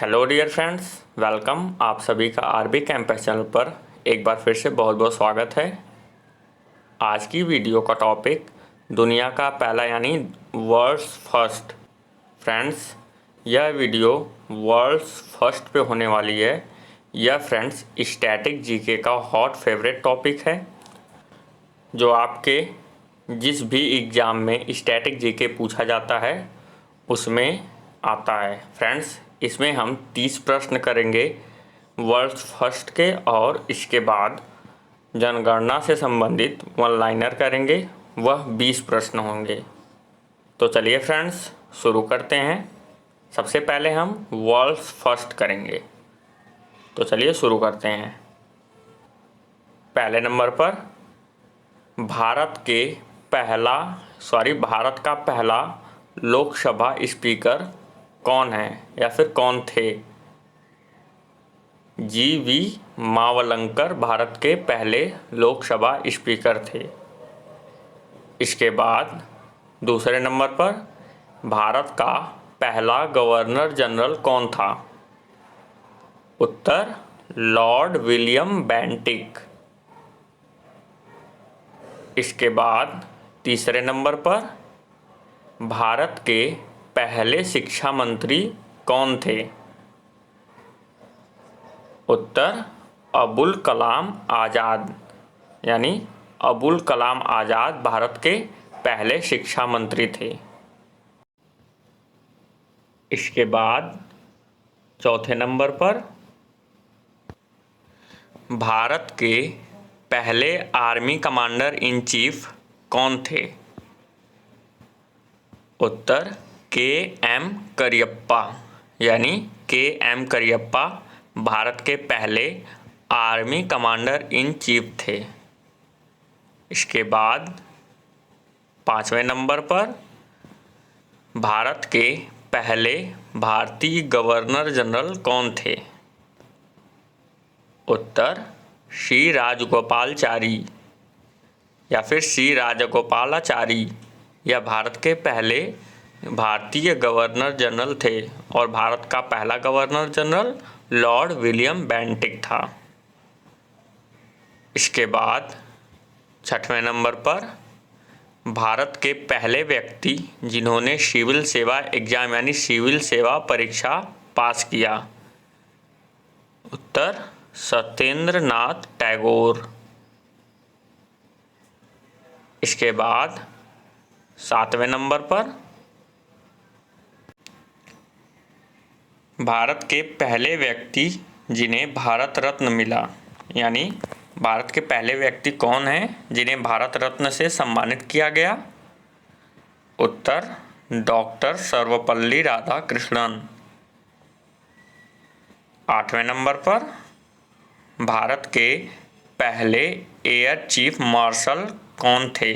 Hello dear friends, welcome. आप सभी का आरबी कैंपस चैनल पर एक बार फिर से बहुत बहुत स्वागत है। आज की वीडियो का टॉपिक दुनिया का पहला यानी वर्ल्ड्स फर्स्ट। फ्रेंड्स, यह वीडियो वर्ल्ड्स फर्स्ट पे होने वाली है। यह फ्रेंड्स स्टैटिक जीके का हॉट फेवरेट टॉपिक है, जो आपके जिस भी एग्ज़ाम में स्टैटिक जीके पूछा जाता है उसमें आता है। फ्रेंड्स, इसमें हम 30 प्रश्न करेंगे वर्ल्ड फर्स्ट के, और इसके बाद जनगणना से संबंधित वन लाइनर करेंगे, वह 20 प्रश्न होंगे। तो चलिए फ्रेंड्स शुरू करते हैं। सबसे पहले हम वर्ल्ड फर्स्ट करेंगे, तो चलिए शुरू करते हैं। पहले नंबर पर भारत का पहला लोकसभा स्पीकर कौन है या फिर कौन थे? जी.वी. मावलंकर भारत के पहले लोकसभा स्पीकर थे। इसके बाद दूसरे नंबर पर भारत का पहला गवर्नर जनरल कौन था? उत्तर लॉर्ड विलियम बेंटिक। इसके बाद तीसरे नंबर पर भारत के पहले शिक्षा मंत्री कौन थे? उत्तर अबुल कलाम आज़ाद, यानी अबुल कलाम आज़ाद भारत के पहले शिक्षा मंत्री थे। इसके बाद चौथे नंबर पर भारत के पहले आर्मी कमांडर इन चीफ कौन थे? उत्तर के.एम. करियप्पा, यानी के.एम. करियप्पा भारत के पहले आर्मी कमांडर इन चीफ थे। इसके बाद पाँचवें नंबर पर भारत के पहले भारतीय गवर्नर जनरल कौन थे? उत्तर श्री राजगोपालाचारी या फिर श्री राजगोपालाचारी। यह भारत के पहले भारतीय गवर्नर जनरल थे और भारत का पहला governor general Lord William Bentinck था। इसके बाद छठवें नंबर पर भारत के पहले व्यक्ति जिन्होंने सिविल सेवा एग्जाम यानी सिविल सेवा परीक्षा पास किया। उत्तर सत्येंद्र नाथ टैगोर। इसके बाद सातवें नंबर पर भारत के पहले व्यक्ति जिन्हें भारत रत्न मिला, यानी भारत के पहले व्यक्ति कौन हैं जिन्हें भारत रत्न से सम्मानित किया गया? उत्तर डॉक्टर सर्वपल्ली राधाकृष्णन। आठवें नंबर पर भारत के पहले एयर चीफ मार्शल कौन थे?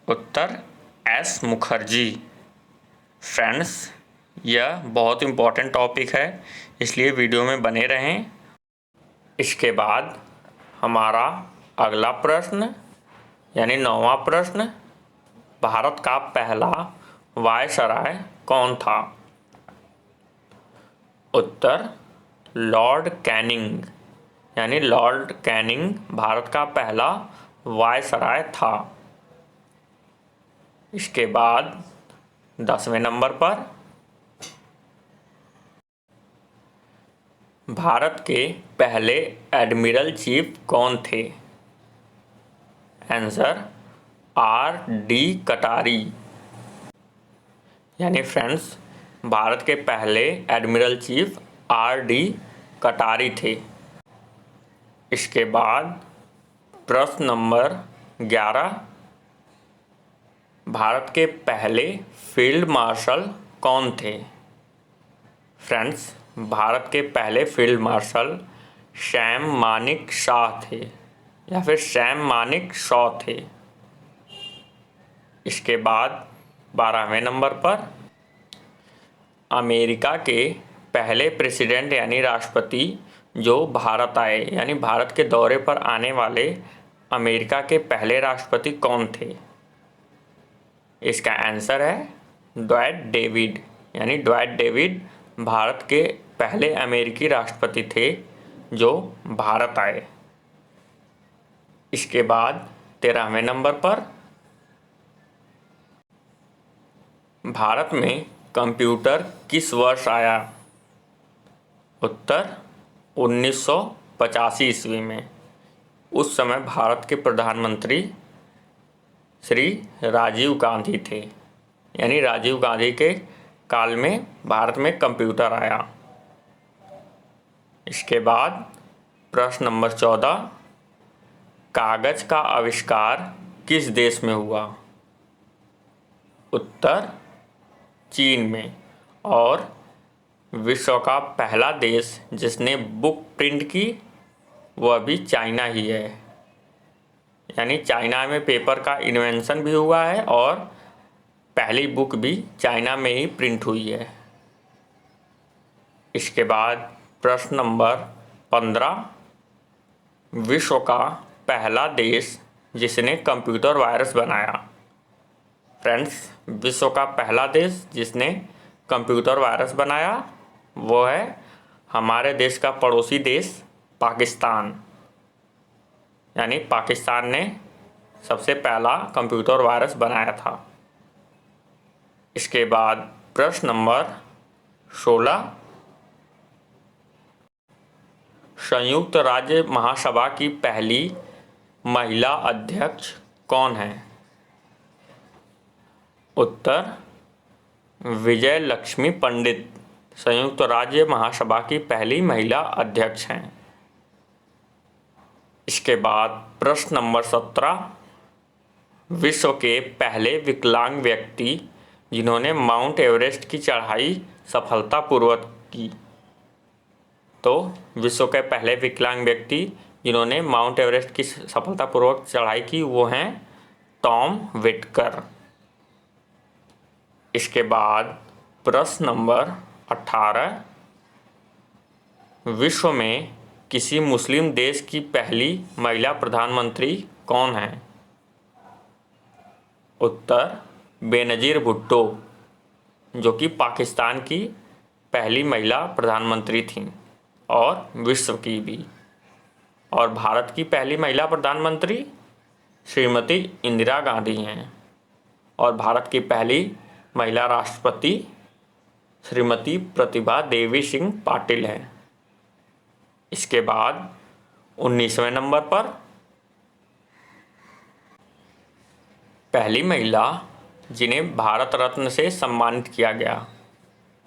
उत्तर एस मुखर्जी। फ्रेंड्स, यह बहुत इम्पोर्टेंट टॉपिक है, इसलिए वीडियो में बने रहें। इसके बाद हमारा अगला प्रश्न यानी 9वां प्रश्न, भारत का पहला वायसराय कौन था? उत्तर लॉर्ड कैनिंग, यानी लॉर्ड कैनिंग भारत का पहला वायसराय था। इसके बाद 10वें नंबर पर भारत के पहले एडमिरल चीफ कौन थे? Answer RD. कटारी। यानी फ्रेंड्स, भारत के पहले एडमिरल चीफ आर.डी. कटारी थे। इसके बाद प्रश्न नंबर 11, भारत के पहले फील्ड मार्शल कौन थे? फ्रेंड्स, भारत के पहले field marshal Sam Manik Shaw थे या फिर सैम मानिक शॉ थे। इसके बाद 12वें नंबर पर अमेरिका के पहले प्रेसिडेंट यानी राष्ट्रपति जो भारत आए, यानी भारत के दौरे पर आने वाले अमेरिका के पहले राष्ट्रपति कौन थे? इसका आंसर है ड्वाइट डेविड, यानी ड्वाइट डेविड भारत के पहले अमेरिकी राष्ट्रपति थे जो भारत आए। इसके बाद 13वें नंबर पर भारत में कंप्यूटर किस वर्ष आया? उत्तर 1985 ईस्वी में। उस समय भारत के प्रधानमंत्री श्री राजीव गांधी थे, यानी राजीव गांधी के काल में भारत में कंप्यूटर आया। इसके बाद प्रश्न नंबर 14, कागज का आविष्कार किस देश में हुआ? उत्तर चीन में। और विश्व का पहला देश जिसने बुक प्रिंट की वह भी चाइना ही है, यानी चाइना में पेपर का इन्वेंशन भी हुआ है और पहली बुक भी चाइना में ही प्रिंट हुई है। इसके बाद प्रश्न नंबर 15, विश्व का पहला देश जिसने कंप्यूटर वायरस बनाया। फ्रेंड्स, विश्व का पहला देश जिसने कंप्यूटर वायरस बनाया वो है हमारे देश का पड़ोसी देश पाकिस्तान, यानी पाकिस्तान ने सबसे पहला कंप्यूटर वायरस बनाया था। इसके बाद प्रश्न नंबर 16, संयुक्त राज्य महासभा की पहली महिला अध्यक्ष कौन है? उत्तर विजय लक्ष्मी पंडित संयुक्त राज्य महासभा की पहली महिला अध्यक्ष हैं। इसके बाद प्रश्न नंबर 17, विश्व के पहले विकलांग व्यक्ति जिन्होंने माउंट एवरेस्ट की चढ़ाई सफलतापूर्वक की। तो विश्व के पहले विकलांग व्यक्ति जिन्होंने माउंट एवरेस्ट की सफलतापूर्वक चढ़ाई की वो हैं टॉम व्हिटकर। इसके बाद प्रश्न नंबर 18, विश्व में किसी मुस्लिम देश की पहली महिला प्रधानमंत्री कौन है? उत्तर बेनज़ीर भुट्टो, जो कि पाकिस्तान की पहली महिला प्रधानमंत्री थीं और विश्व की भी। और भारत की पहली महिला प्रधानमंत्री श्रीमती इंदिरा गांधी हैं और भारत की पहली महिला राष्ट्रपति श्रीमती प्रतिभा देवी सिंह पाटिल है। इसके बाद 19वें नंबर पर पहली महिला जिन्हें भारत रत्न से सम्मानित किया गया,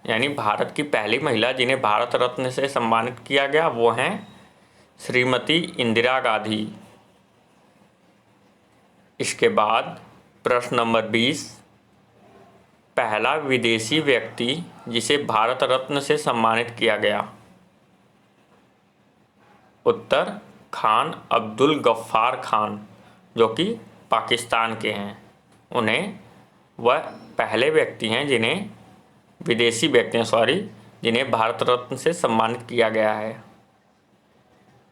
यानी भारत की पहली महिला जिन्हें भारत रत्न से सम्मानित किया गया वो हैं श्रीमती इंदिरा गांधी। इसके बाद प्रश्न नंबर 20, पहला विदेशी व्यक्ति जिसे भारत रत्न से सम्मानित किया गया। उत्तर खान अब्दुल गफ्फार खान, जो कि पाकिस्तान के हैं। उन्हें वह पहले व्यक्ति हैं जिन्हें भारत रत्न से सम्मानित किया गया है।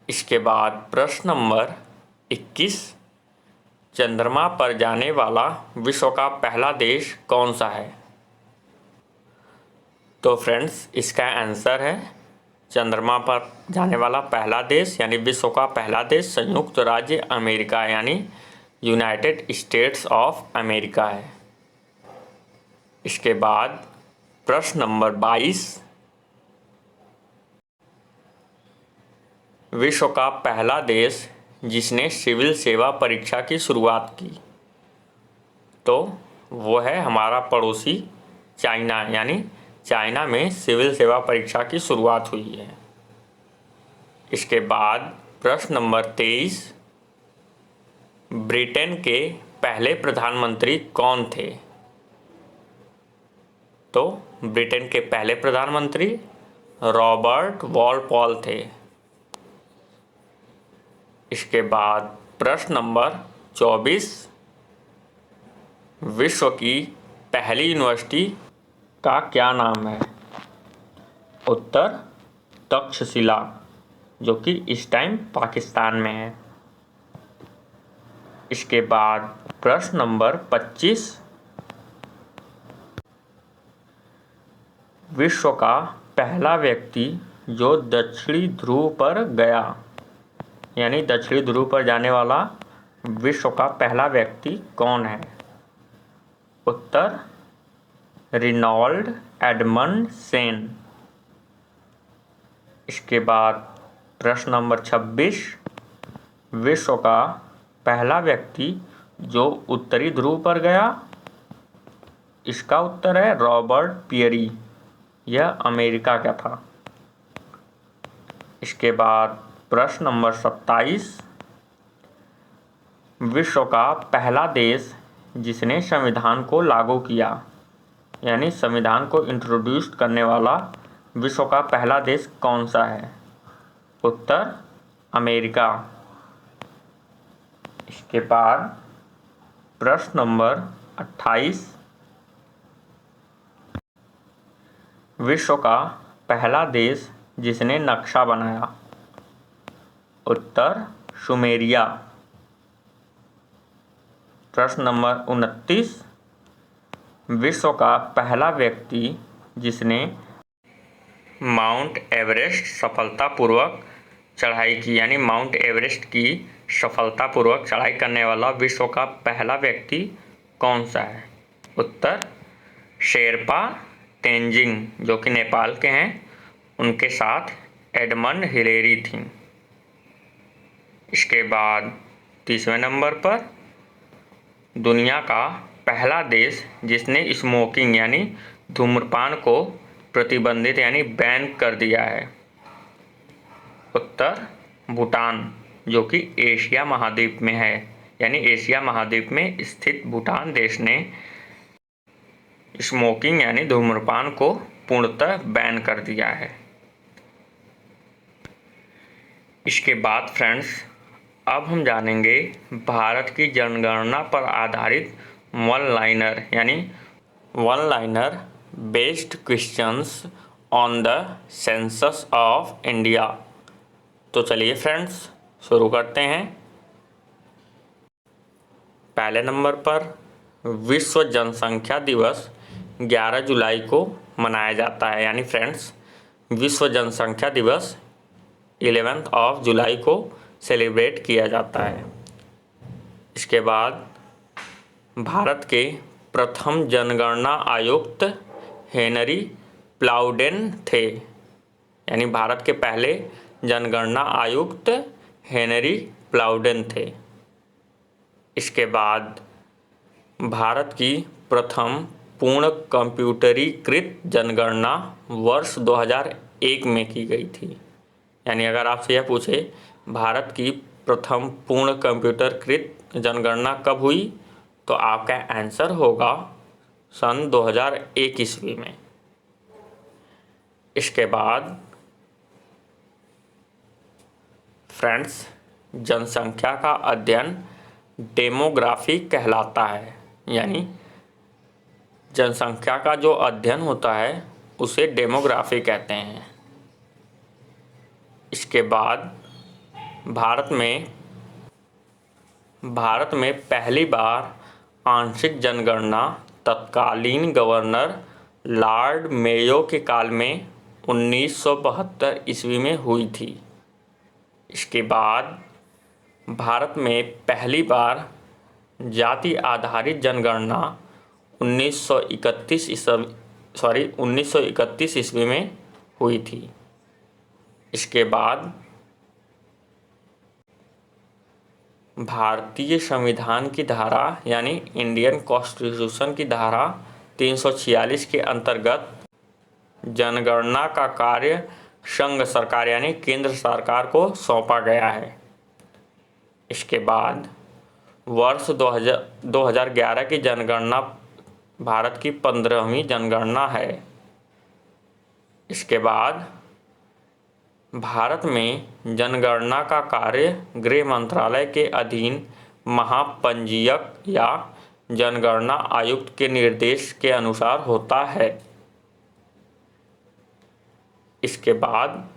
इसके बाद प्रश्न नंबर 21, चंद्रमा पर जाने वाला विश्व का पहला देश कौन सा है? तो फ्रेंड्स, इसका आंसर है चंद्रमा पर जाने वाला पहला देश यानी विश्व का पहला देश संयुक्त राज्य अमेरिका यानी यूनाइटेड स्टेट्स ऑफ अमेरिका है। इसके बाद प्रश्न नंबर 22, विश्व का पहला देश जिसने सिविल सेवा परीक्षा की शुरुआत की। तो वो है हमारा पड़ोसी चाइना, यानी चाइना में सिविल सेवा परीक्षा की शुरुआत हुई है। इसके बाद प्रश्न नंबर 23, ब्रिटेन के पहले प्रधानमंत्री कौन थे? तो ब्रिटेन के पहले प्रधानमंत्री रॉबर्ट वॉलपॉल थे। इसके बाद प्रश्न नंबर 24, विश्व की पहली यूनिवर्सिटी का क्या नाम है? उत्तर तक्षशिला, जो कि इस टाइम पाकिस्तान में है। इसके बाद प्रश्न नंबर 25, विश्व का पहला व्यक्ति जो दक्षिणी ध्रुव पर गया, यानी दक्षिणी ध्रुव पर जाने वाला विश्व का पहला व्यक्ति कौन है? उत्तर रेनॉल्ड एडमंडसन। इसके बाद प्रश्न नंबर 26, विश्व का पहला व्यक्ति जो उत्तरी ध्रुव पर गया, इसका उत्तर है रॉबर्ट पियरी। यह अमेरिका का था। इसके बाद प्रश्न नंबर 27, विश्व का पहला देश जिसने संविधान को लागू किया, यानी संविधान को इंट्रोड्यूस करने वाला विश्व का पहला देश कौन सा है? उत्तर अमेरिका। इसके बाद प्रश्न नंबर 28, विश्व का पहला देश जिसने नक्शा बनाया, उत्तर सुमेरिया। प्रश्न नंबर 29, विश्व का पहला व्यक्ति जिसने माउंट एवरेस्ट सफलतापूर्वक चढ़ाई की, यानी माउंट एवरेस्ट की सफलतापूर्वक चढ़ाई करने वाला विश्व का पहला व्यक्ति कौन सा है? उत्तर शेरपा तेंजिंग, जो कि नेपाल के हैं, उनके साथ एडमंड हिलेरी थी। इसके बाद 30वें नंबर पर, दुनिया का पहला देश जिसने स्मोकिंग यानी धूम्रपान को प्रतिबंधित यानी बैन कर दिया है, उत्तर भूटान, जो कि एशिया महाद्वीप में है, यानी एशिया महाद्वीप में स्थित भूटान देश ने स्मोकिंग यानी धूम्रपान को पूर्णतः बैन कर दिया है। इसके बाद फ्रेंड्स, अब हम जानेंगे भारत की जनगणना पर आधारित वन लाइनर, यानी one liner based questions on the census of India. तो चलिए फ्रेंड्स शुरू करते हैं। पहले नंबर पर, विश्व जनसंख्या दिवस 11 जुलाई को मनाया जाता है, यानी फ्रेंड्स विश्व जनसंख्या दिवस 11 जुलाई को सेलिब्रेट किया जाता है। इसके बाद भारत के प्रथम जनगणना आयुक्त हेनरी प्लाउडेन थे, यानी भारत के पहले जनगणना आयुक्त हेनरी प्लाउडेन थे। इसके बाद भारत की प्रथम पूर्ण कंप्यूटरीकृत जनगणना वर्ष 2001 में की गई थी। यानी अगर आपसे यह पूछे भारत की प्रथम पूर्ण कंप्यूटरकृत जनगणना कब हुई, तो आपका आंसर होगा सन 2001 ईस्वी में। इसके बाद फ्रेंड्स, जनसंख्या का अध्ययन डेमोग्राफी कहलाता है, यानी जनसंख्या का जो अध्ययन होता है उसे डेमोग्राफी कहते हैं। इसके बाद भारत में पहली बार आंशिक जनगणना तत्कालीन गवर्नर लॉर्ड मेयो के काल में 1972 ईस्वी में हुई थी। इसके बाद भारत में पहली बार जाति आधारित जनगणना 1931 ईस्वी में हुई थी। इसके बाद भारतीय संविधान की धारा यानी इंडियन कॉन्स्टिट्यूशन की धारा 346 के अंतर्गत जनगणना का कार्य संघ सरकार यानी केंद्र सरकार को सौंपा गया है। इसके बाद वर्ष 2011 की जनगणना भारत की 15वीं जनगणना है। इसके बाद भारत में जनगणना का कार्य गृह मंत्रालय के अधीन महापंजीयक या जनगणना आयुक्त के निर्देश के अनुसार होता है। इसके बाद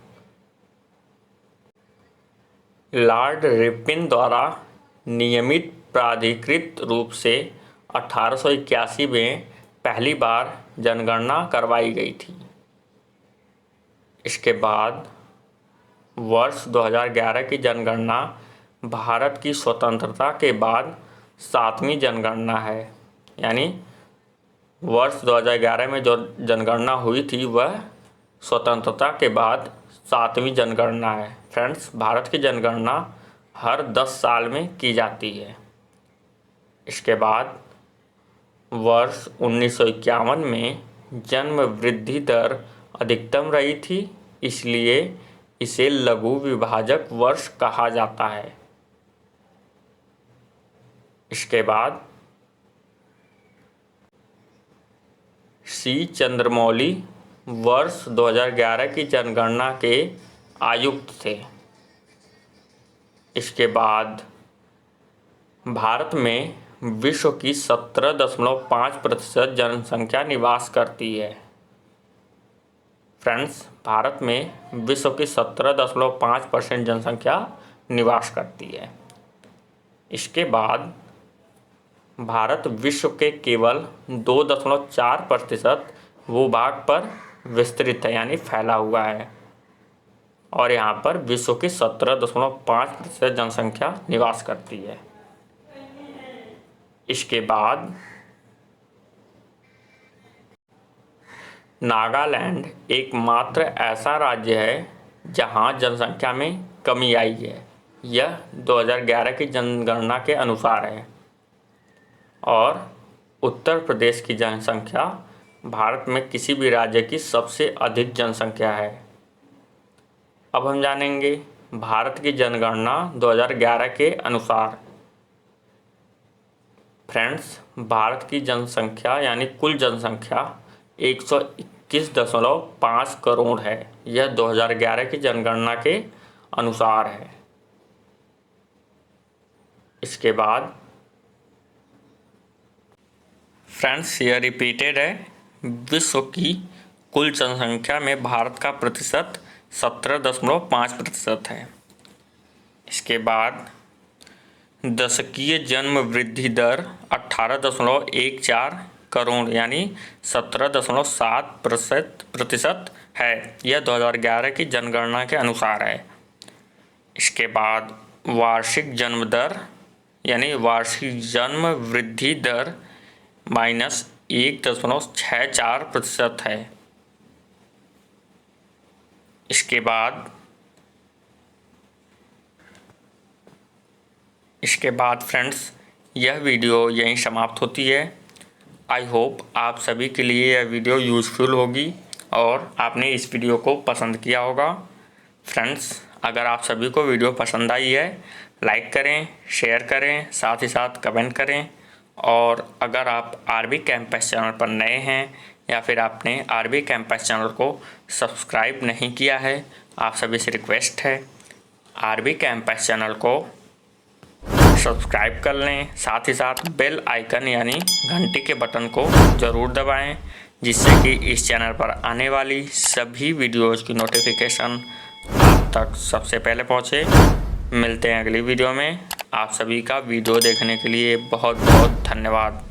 लॉर्ड रिपन द्वारा नियमित प्राधिकृत रूप से 1881 में पहली बार जनगणना करवाई गई थी। इसके बाद वर्ष 2011 की जनगणना भारत की स्वतंत्रता के बाद 7वीं जनगणना है। यानी वर्ष 2011 में जो जनगणना हुई थी वह स्वतंत्रता के बाद 7वीं जनगणना है। फ्रेंड्स, भारत की जनगणना हर 10 साल में की जाती है। इसके बाद वर्ष 1951 में जन्म वृद्धि दर अधिकतम रही थी, इसलिए इसे लघु विभाजक वर्ष कहा जाता है। इसके बाद सी चंद्रमौली वर्ष 2011 की जनगणना के आयुक्त थे। इसके बाद भारत में विश्व की 17.5% जनसंख्या निवास करती है। फ्रेंड्स, भारत में विश्व की 17.5% जनसंख्या निवास करती है। इसके बाद भारत विश्व के केवल 2.4% भूभाग पर विस्तृत है, यानी फैला हुआ है, और यहाँ पर विश्व की 17.5% जनसंख्या निवास करती है। इसके बाद नागालैंड एकमात्र ऐसा राज्य है जहां जनसंख्या में कमी आई है। यह 2011 की जनगणना के अनुसार है। और उत्तर प्रदेश की जनसंख्या भारत में किसी भी राज्य की सबसे अधिक जनसंख्या है। अब हम जानेंगे भारत की जनगणना 2011 के अनुसार। फ्रेंड्स, भारत की जनसंख्या यानी कुल जनसंख्या 121.5 करोड़ है। यह 2011 की जनगणना के अनुसार है। इसके बाद फ्रेंड्स, यह रिपीटेड है। विश्व की कुल जनसंख्या में भारत का प्रतिशत 17.5% है। इसके बाद दशकीय जन्म वृद्धि दर 18.14 करोड़ यानी 17.7% है। यह 2011 की जनगणना के अनुसार है। इसके बाद वार्षिक जन्म दर यानी वार्षिक जन्म वृद्धि दर -1.64% है। इसके बाद फ्रेंड्स, यह वीडियो यहीं समाप्त होती है। आई होप आप सभी के लिए यह वीडियो यूज़फुल होगी और आपने इस वीडियो को पसंद किया होगा। फ्रेंड्स, अगर आप सभी को वीडियो पसंद आई है, लाइक करें, शेयर करें, साथ ही साथ कमेंट करें। और अगर आप आरबी कैंपस चैनल पर नए हैं या फिर आपने आरबी कैंपस चैनल को सब्सक्राइब नहीं किया है, आप सभी से रिक्वेस्ट है आरबी कैंपस चैनल को सब्सक्राइब कर लें। साथ ही साथ बेल आइकन यानी घंटी के बटन को ज़रूर दबाएं, जिससे कि इस चैनल पर आने वाली सभी वीडियोज़ की नोटिफिकेशन आप तक सबसे पहले पहुंचे। मिलते हैं अगली वीडियो में। आप सभी का वीडियो देखने के लिए बहुत बहुत धन्यवाद।